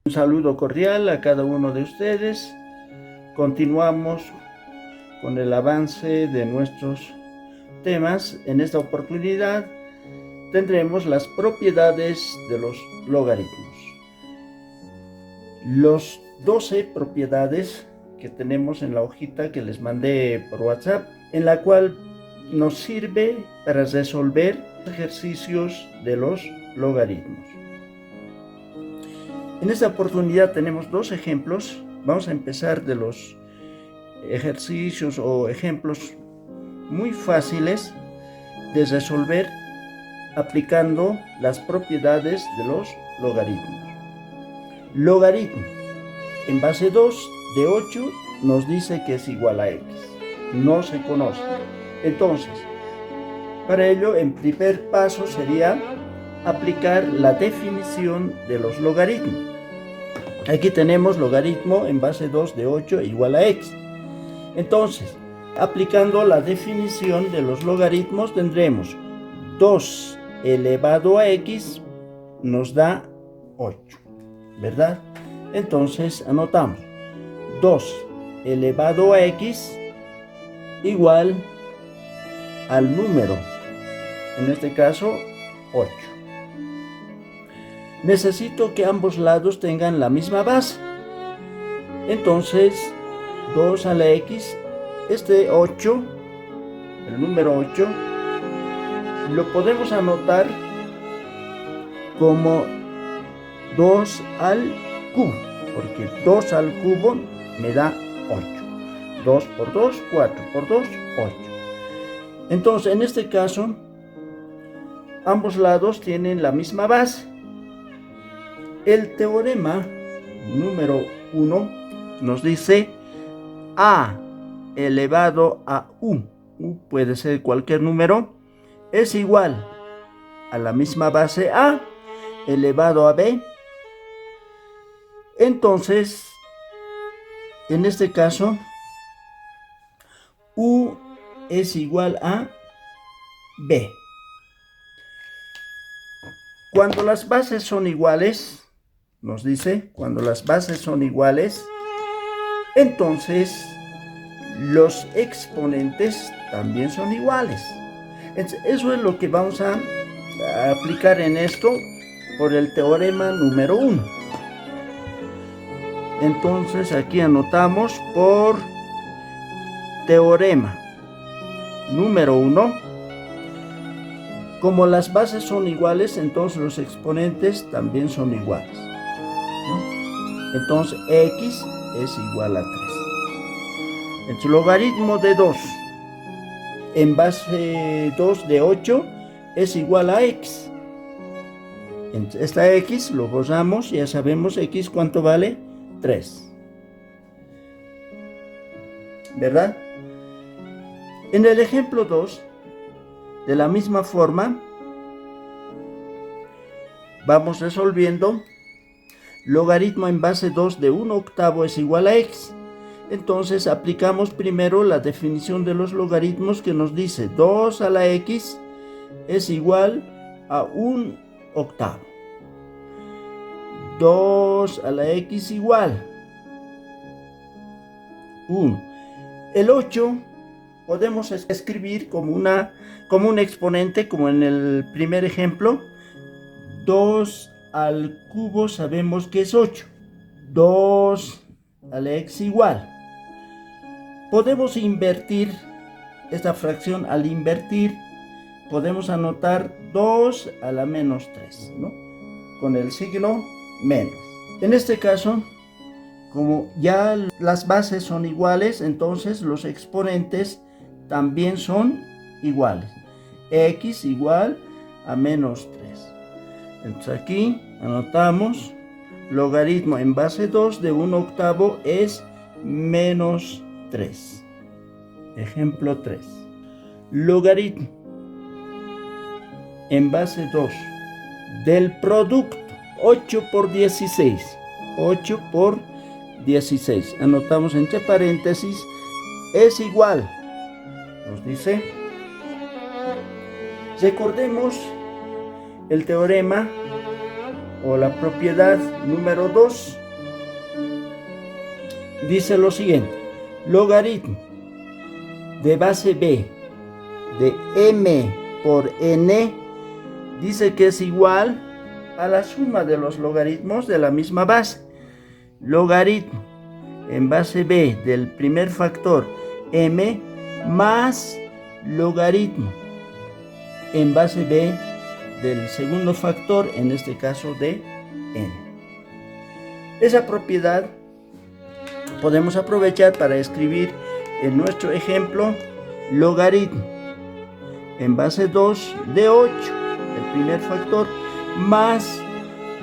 Un saludo cordial a cada uno de ustedes. Continuamos con el avance de nuestros temas. En esta oportunidad tendremos las propiedades de los logaritmos. Los 12 propiedades que tenemos en la hojita que les mandé por WhatsApp, en la cual nos sirve para resolver ejercicios de los logaritmos. En esta oportunidad tenemos dos ejemplos. Vamos a empezar de los ejercicios o ejemplos muy fáciles de resolver aplicando las propiedades de los logaritmos. Logaritmo en base 2 de 8 nos dice que es igual a x. No se conoce. Entonces, para ello, en primer paso sería aplicar la definición de los logaritmos. Aquí tenemos logaritmo en base 2 de 8 igual a x. Entonces, aplicando la definición de los logaritmos, tendremos 2 elevado a x nos da 8, ¿verdad? Entonces, anotamos 2 elevado a x igual al número, en este caso 8. Necesito que ambos lados tengan la misma base. Entonces, 2 a la x, este 8, el número 8, lo podemos anotar como 2 al cubo, porque 2 al cubo me da 8. 2 por 2, 4 por 2, 8. Entonces, en este caso, ambos lados tienen la misma base. El teorema número 1 nos dice a elevado a u puede ser cualquier número, es igual a la misma base a elevado a b. Entonces, en este caso, u es igual a b. Cuando las bases son iguales, nos dice, cuando las bases son iguales, entonces los exponentes también son iguales. Eso es lo que vamos a aplicar en esto por el teorema número 1. Entonces aquí anotamos por teorema número 1. Como las bases son iguales, entonces los exponentes también son iguales, ¿no? Entonces x es igual a 3. El logaritmo de 2 en base 2 de 8 es igual a x. Esta x lo borramos, ya sabemos x cuánto vale, 3. ¿Verdad? En el ejemplo 2, de la misma forma, vamos resolviendo. Logaritmo en base 2 de 1/8 es igual a x. Entonces aplicamos primero la definición de los logaritmos que nos dice 2 a la x es igual a 1/8. 2 a la x igual 1. El 8 podemos escribir como un exponente, como en el primer ejemplo. 2 al cubo sabemos que es 8. 2 a la x igual. Podemos invertir esta fracción. Al invertir, podemos anotar 2 a la menos 3, ¿no? Con el signo menos. En este caso, como ya las bases son iguales, entonces los exponentes también son iguales. X igual a menos 3. Entonces aquí anotamos logaritmo en base 2 de 1/8 es menos 3. Ejemplo 3. Logaritmo en base 2 del producto 8 por 16. 8 por 16. Anotamos entre paréntesis, es igual. Nos dice, recordemos el teorema o la propiedad número 2 dice lo siguiente: logaritmo de base b de m por n dice que es igual a la suma de los logaritmos de la misma base. Logaritmo en base b del primer factor m más logaritmo en base b del segundo factor, en este caso de n. Esa propiedad podemos aprovechar para escribir en nuestro ejemplo logaritmo en base 2 de 8, el primer factor, más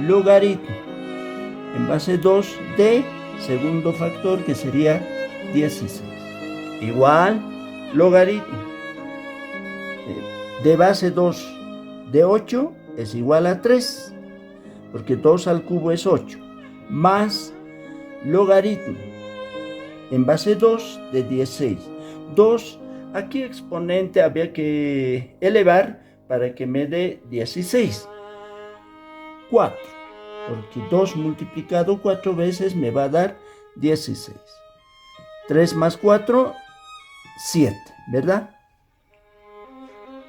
logaritmo en base 2 de segundo factor, que sería 16. Igual logaritmo de base 2 de 8 es igual a 3, porque 2 al cubo es 8, más logaritmo en base 2 de 16. 2, aquí exponente había que elevar para que me dé 16. 4, porque 2 multiplicado 4 veces me va a dar 16. 3 más 4, 7, ¿verdad?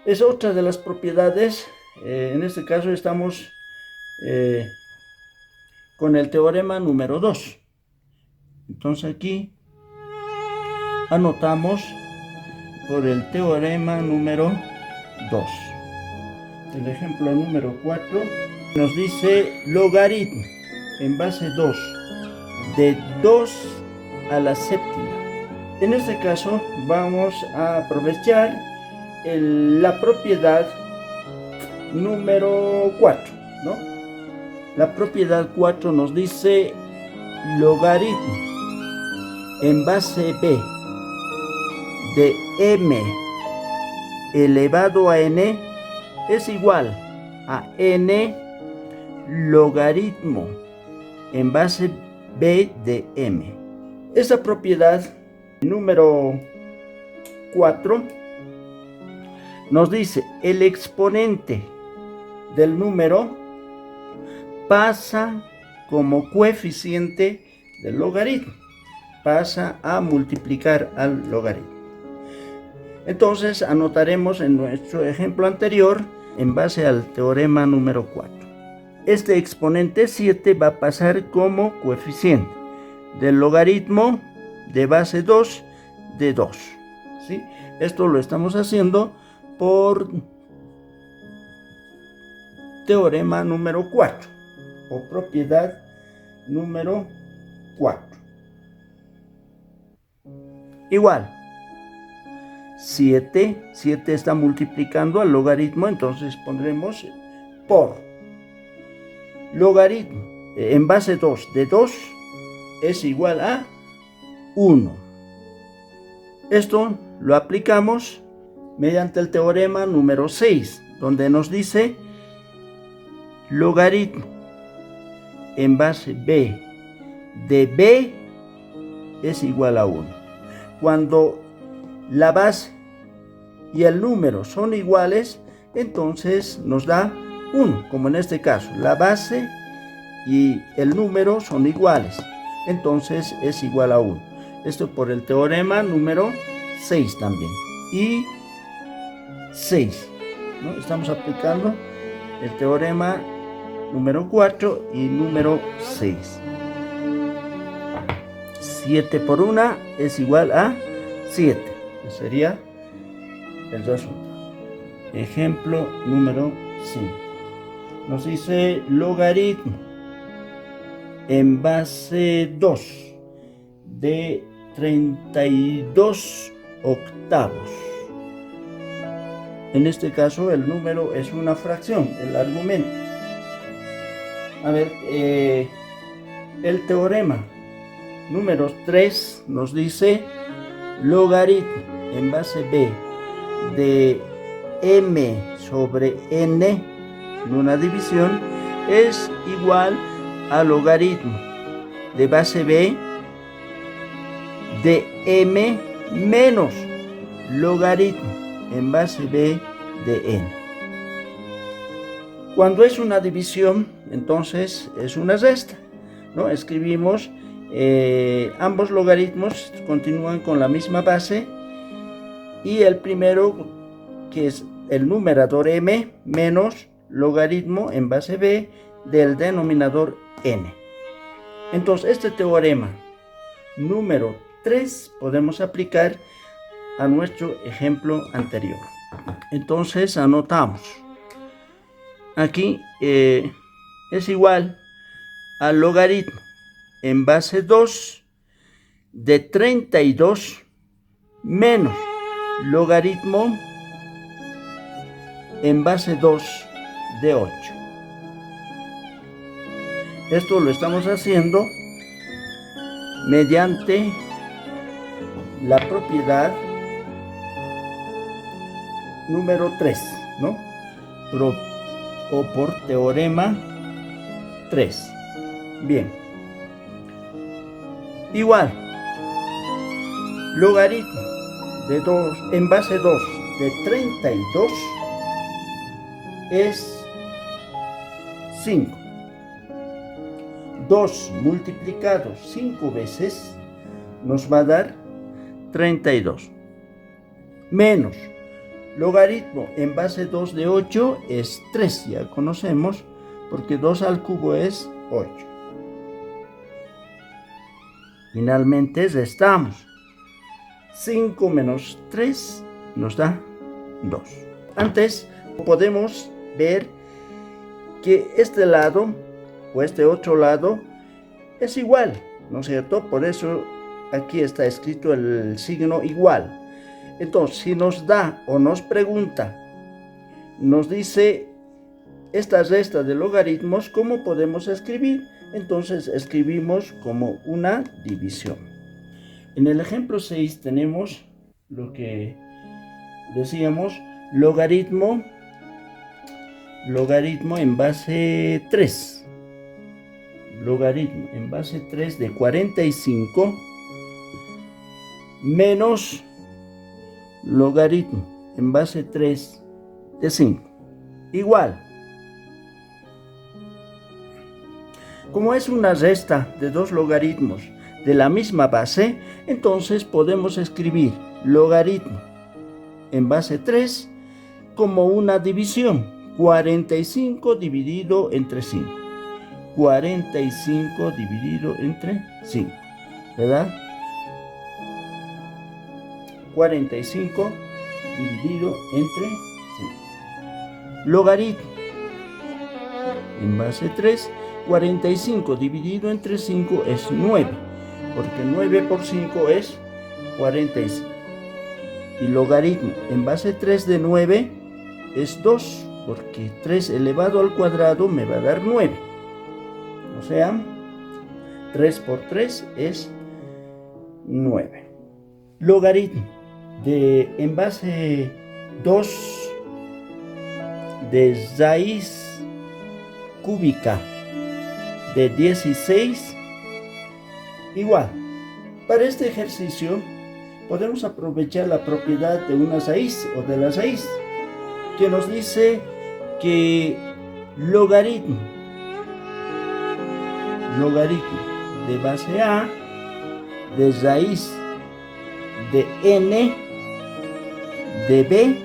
Es otra de las propiedades. En este caso estamos con el teorema número 2. Entonces aquí anotamos por el teorema número 2. El ejemplo número 4 nos dice logaritmo en base 2 de 2 a la séptima. En este caso vamos a aprovechar la propiedad número 4, ¿no? La propiedad 4 nos dice logaritmo en base b de m elevado a n es igual a n logaritmo en base b de m. Esta propiedad número 4 nos dice el exponente del número pasa como coeficiente del logaritmo, pasa a multiplicar al logaritmo. Entonces anotaremos en nuestro ejemplo anterior en base al teorema número 4. Este exponente 7 va a pasar como coeficiente del logaritmo de base 2 de 2. ¿Sí? Esto lo estamos haciendo por teorema número 4 o propiedad número 4. Igual 7 está multiplicando al logaritmo, entonces pondremos por logaritmo en base 2 de 2 es igual a 1. Esto lo aplicamos mediante el teorema número 6, donde nos dice logaritmo en base b de b es igual a 1. Cuando la base y el número son iguales, entonces nos da 1, como en este caso. La base y el número son iguales, entonces es igual a 1. Esto por el teorema número 6 también. Y 6, ¿no? Estamos aplicando el teorema número 4 y número 6. 7 por 1 es igual a 7. Que sería el resultado. Ejemplo número 5. Nos dice logaritmo en base 2 de 32 octavos. En este caso el número es una fracción, el argumento. A ver, el teorema número 3 nos dice logaritmo en base b de m sobre n en una división es igual a logaritmo de base b de m menos logaritmo en base b de n. Cuando es una división, entonces es una resta, ¿no? Escribimos ambos logaritmos continúan con la misma base y el primero, que es el numerador m, menos logaritmo en base b del denominador n. Entonces este teorema número 3 podemos aplicar a nuestro ejemplo anterior. Entonces anotamos. Aquí es igual al logaritmo en base 2 de 32 menos logaritmo en base 2 de 8. Esto lo estamos haciendo mediante la propiedad número 3, ¿no? O por teorema 3. Bien. Igual, logaritmo de 2 en base 2 de 32 es 5. 2 multiplicado 5 veces nos va a dar 32. Menos logaritmo en base 2 de 8 es 3, ya conocemos, porque 2 al cubo es 8. Finalmente restamos. 5 menos 3 nos da 2. Antes podemos ver que este lado o este otro lado es igual, ¿no es cierto? Por eso aquí está escrito el signo igual. Entonces, si nos da o nos pregunta, nos dice esta resta de logaritmos, ¿cómo podemos escribir? Entonces escribimos como una división. En el ejemplo 6 tenemos lo que decíamos, logaritmo en base 3. Logaritmo en base 3 de 45 menos logaritmo en base 3 de 5. Igual. Como es una resta de dos logaritmos de la misma base, entonces podemos escribir logaritmo en base 3 como una división. 45 dividido entre 5. 45 dividido entre 5. ¿Verdad? 45 dividido entre 5. Logaritmo en base 3, 45 dividido entre 5 es 9, porque 9 por 5 es 45. Y logaritmo en base 3 de 9 es 2, porque 3 elevado al cuadrado me va a dar 9. O sea, 3 por 3 es 9. Logaritmo en base 2 de raíz cúbica de 16 igual. Para este ejercicio podemos aprovechar la propiedad de una raíz o de la raíz, que nos dice que logaritmo de base a de raíz de n de b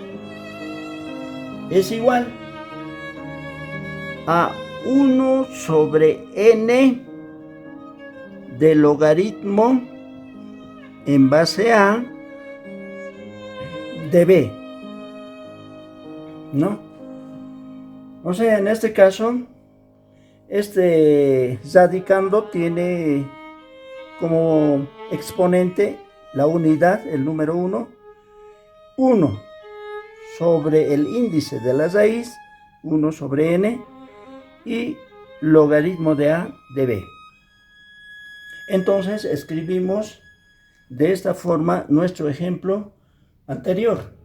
es igual a 1 sobre n de logaritmo en base a de b, ¿no? O sea, en este caso, este radicando tiene como exponente la unidad, el número 1, 1 sobre el índice de la raíz, 1 sobre n, y logaritmo de a de b. Entonces escribimos de esta forma nuestro ejemplo anterior.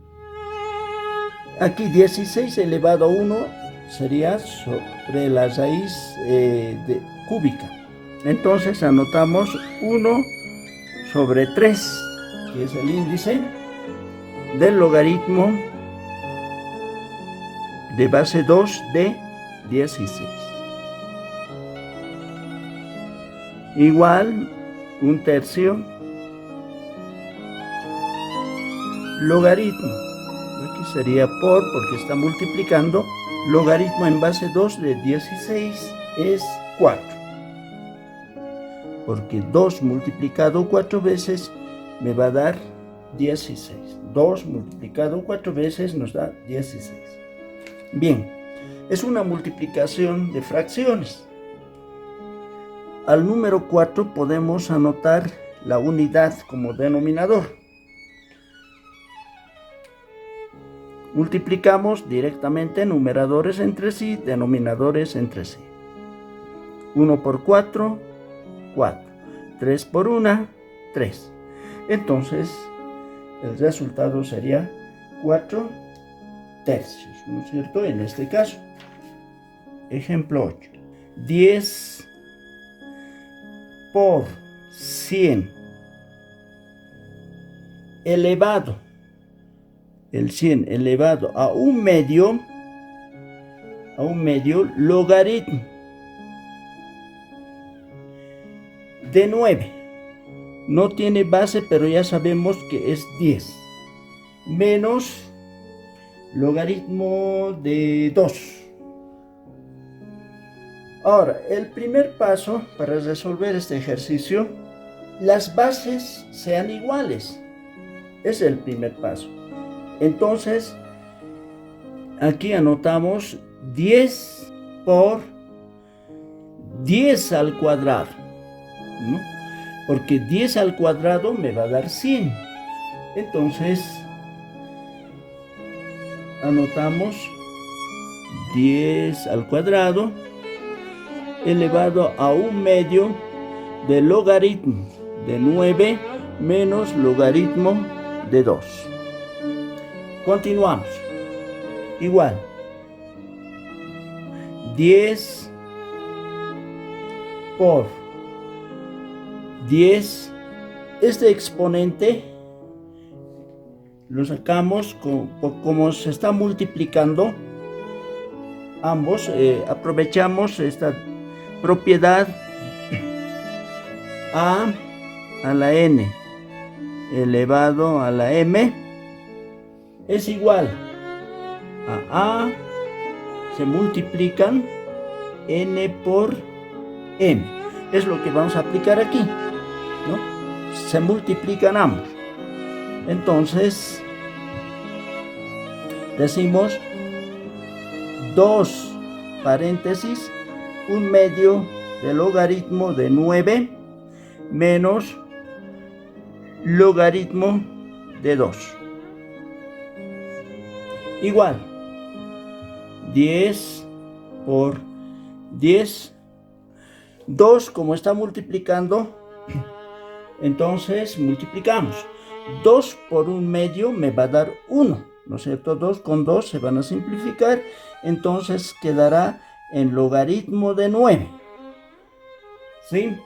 Aquí 16 elevado a 1 sería sobre la raíz cúbica. Entonces anotamos 1 sobre 3, que es el índice del logaritmo de base 2 de 16. Igual, 1/3 logaritmo. Aquí sería porque está multiplicando. Logaritmo en base 2 de 16 es 4. Porque 2 multiplicado 4 veces me va a dar 16. 2 multiplicado 4 veces nos da 16. Bien, es una multiplicación de fracciones. Al número 4 podemos anotar la unidad como denominador. Multiplicamos directamente numeradores entre sí, denominadores entre sí. 1 por 4, 4. 3 por 1, 3. Entonces, el resultado sería 4/3, ¿no es cierto? En este caso. Ejemplo 8. 10 por 100 elevado, el 100 elevado a un medio logaritmo de 9. No tiene base, pero ya sabemos que es 10. Menos logaritmo de 2. Ahora, el primer paso para resolver este ejercicio, las bases sean iguales. Es el primer paso. Entonces, aquí anotamos 10 por 10 al cuadrado, ¿no? Porque 10 al cuadrado me va a dar 100. Entonces, anotamos 10 al cuadrado elevado a un medio de logaritmo de 9 menos logaritmo de 2. Continuamos. Igual. 10 por 10. Este exponente lo sacamos como se está multiplicando ambos. Aprovechamos esta propiedad a la n elevado a la m es igual a se multiplican n por m. Es lo que vamos a aplicar aquí, ¿no? Se multiplican ambos. Entonces decimos 2 paréntesis un medio de logaritmo de 9 menos logaritmo de 2. Igual 10 por 10. 2 como está multiplicando, entonces multiplicamos. 2 por un medio me va a dar 1, ¿no es cierto? 2 con 2 se van a simplificar, entonces quedará en logaritmo de 9. ¿Sí?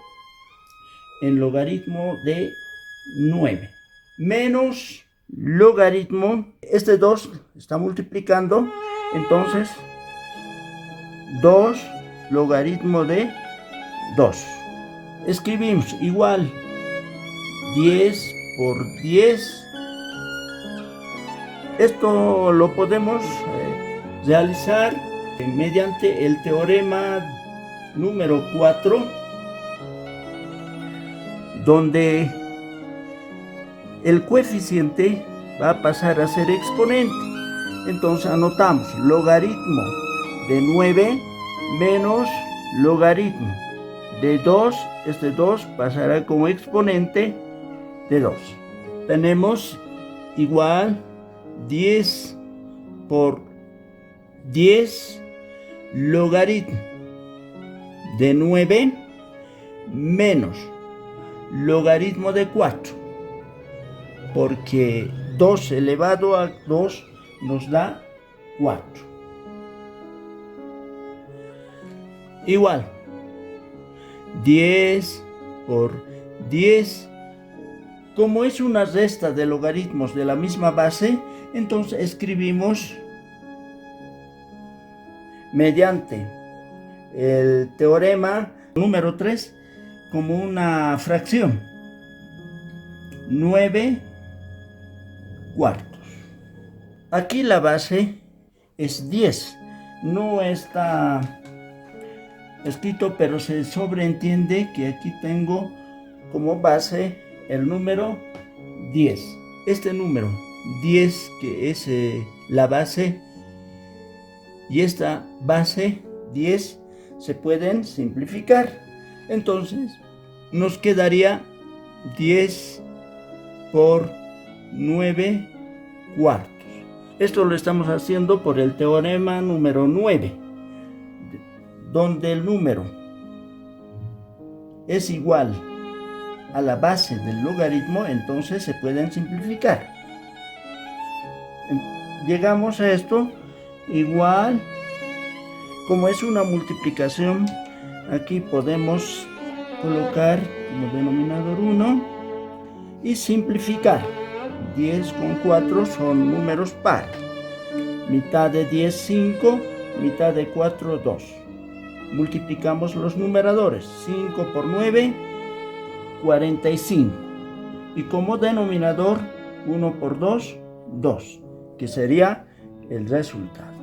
En logaritmo de 9. Menos logaritmo, este 2 está multiplicando, entonces 2 logaritmo de 2. Escribimos igual 10 por 10. Esto lo podemos realizar mediante el teorema número 4, donde el coeficiente va a pasar a ser exponente. Entonces anotamos logaritmo de 9 menos logaritmo de 2. Este 2 pasará como exponente de 2. Tenemos igual 10 por 10 logaritmo de 9 menos logaritmo de 4, porque 2 elevado a 2 nos da 4. Igual 10 por 10. Como es una resta de logaritmos de la misma base, entonces escribimos mediante el teorema número 3 como una fracción. 9 cuartos. Aquí la base es 10. No está escrito, pero se sobreentiende que aquí tengo como base el número 10. Este número 10, que es la base, y esta base 10 se pueden simplificar. Entonces nos quedaría 10 por 9 cuartos. Esto lo estamos haciendo por el teorema número 9, donde el número es igual a la base del logaritmo, entonces se pueden simplificar. Llegamos a esto igual, como es una multiplicación, aquí podemos colocar como denominador 1 y simplificar. 10 con 4 son números pares. Mitad de 10, 5, mitad de 4, 2. Multiplicamos los numeradores. 5 por 9, 45. Y como denominador, 1 por 2, 2, que sería el resultado.